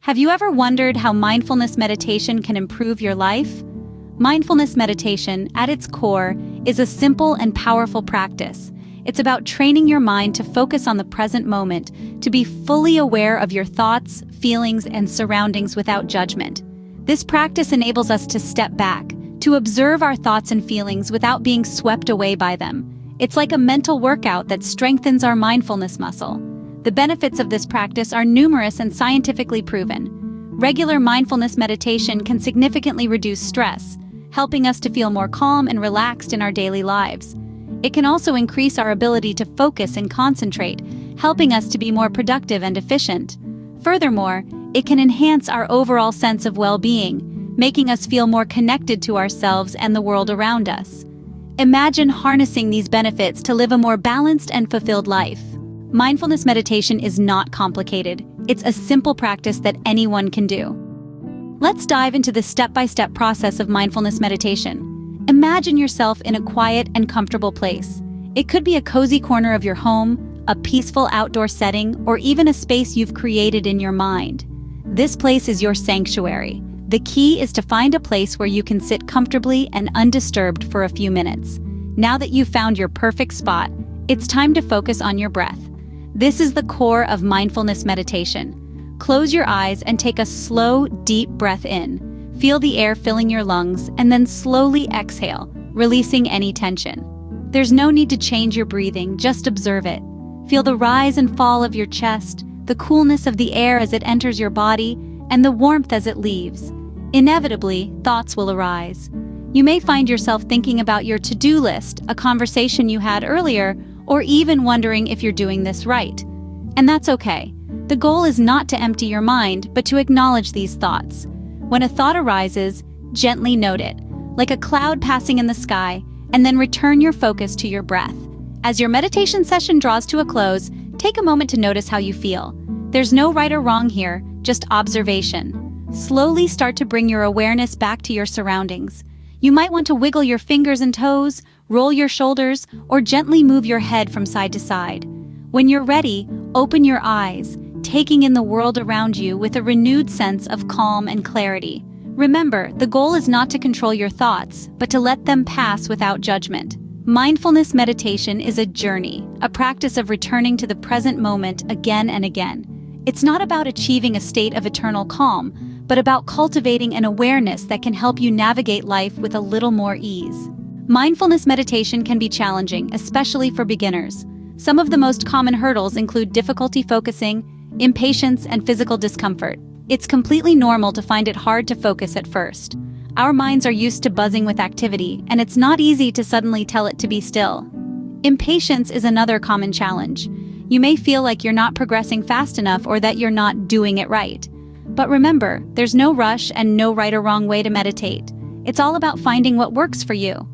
Have you ever wondered how mindfulness meditation can improve your life? Mindfulness meditation, at its core, is a simple and powerful practice. It's about training your mind to focus on the present moment, to be fully aware of your thoughts, feelings, and surroundings without judgment. This practice enables us to step back, to observe our thoughts and feelings without being swept away by them. It's like a mental workout that strengthens our mindfulness muscle. The benefits of this practice are numerous and scientifically proven. Regular mindfulness meditation can significantly reduce stress, helping us to feel more calm and relaxed in our daily lives. It can also increase our ability to focus and concentrate, helping us to be more productive and efficient. Furthermore, it can enhance our overall sense of well-being, making us feel more connected to ourselves and the world around us. Imagine harnessing these benefits to live a more balanced and fulfilled life. Mindfulness meditation is not complicated. It's a simple practice that anyone can do. Let's dive into the step-by-step process of mindfulness meditation. Imagine yourself in a quiet and comfortable place. It could be a cozy corner of your home, a peaceful outdoor setting, or even a space you've created in your mind. This place is your sanctuary. The key is to find a place where you can sit comfortably and undisturbed for a few minutes. Now that you've found your perfect spot, it's time to focus on your breath. This is the core of mindfulness meditation. Close your eyes and take a slow, deep breath in. Feel the air filling your lungs and then slowly exhale, releasing any tension. There's no need to change your breathing, just observe it. Feel the rise and fall of your chest, the coolness of the air as it enters your body, and the warmth as it leaves. Inevitably, thoughts will arise. You may find yourself thinking about your to-do list, a conversation you had earlier, or even wondering if you're doing this right. And that's okay. The goal is not to empty your mind, but to acknowledge these thoughts. When a thought arises, gently note it, like a cloud passing in the sky, and then return your focus to your breath. As your meditation session draws to a close, take a moment to notice how you feel. There's no right or wrong here, just observation. Slowly start to bring your awareness back to your surroundings. You might want to wiggle your fingers and toes, roll your shoulders, or gently move your head from side to side. When you're ready, open your eyes, taking in the world around you with a renewed sense of calm and clarity. Remember, the goal is not to control your thoughts, but to let them pass without judgment. Mindfulness meditation is a journey, a practice of returning to the present moment again and again. It's not about achieving a state of eternal calm, but about cultivating an awareness that can help you navigate life with a little more ease. Mindfulness meditation can be challenging, especially for beginners. Some of the most common hurdles include difficulty focusing, impatience, and physical discomfort. It's completely normal to find it hard to focus at first. Our minds are used to buzzing with activity, and it's not easy to suddenly tell it to be still. Impatience is another common challenge. You may feel like you're not progressing fast enough or that you're not doing it right. But remember, there's no rush and no right or wrong way to meditate. It's all about finding what works for you.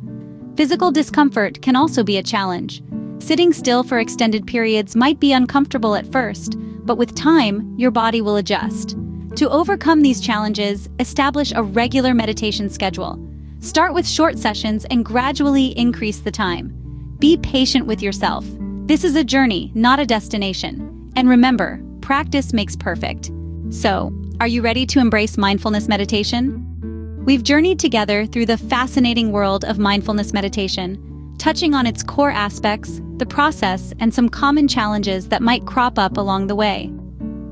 Physical discomfort can also be a challenge. Sitting still for extended periods might be uncomfortable at first, but with time, your body will adjust. To overcome these challenges, establish a regular meditation schedule. Start with short sessions and gradually increase the time. Be patient with yourself. This is a journey, not a destination. And remember, practice makes perfect. So, are you ready to embrace mindfulness meditation? We've journeyed together through the fascinating world of mindfulness meditation, touching on its core aspects, the process, and some common challenges that might crop up along the way.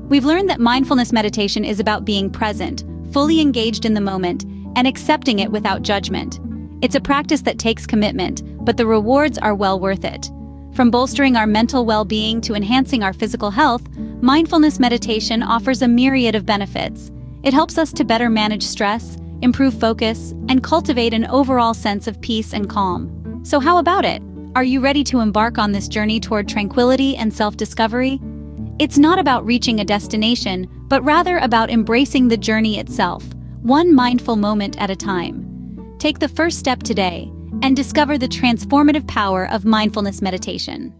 We've learned that mindfulness meditation is about being present, fully engaged in the moment, and accepting it without judgment. It's a practice that takes commitment, but the rewards are well worth it. From bolstering our mental well-being to enhancing our physical health, mindfulness meditation offers a myriad of benefits. It helps us to better manage stress, improve focus, and cultivate an overall sense of peace and calm. So how about it? Are you ready to embark on this journey toward tranquility and self-discovery? It's not about reaching a destination, but rather about embracing the journey itself, one mindful moment at a time. Take the first step today and discover the transformative power of mindfulness meditation.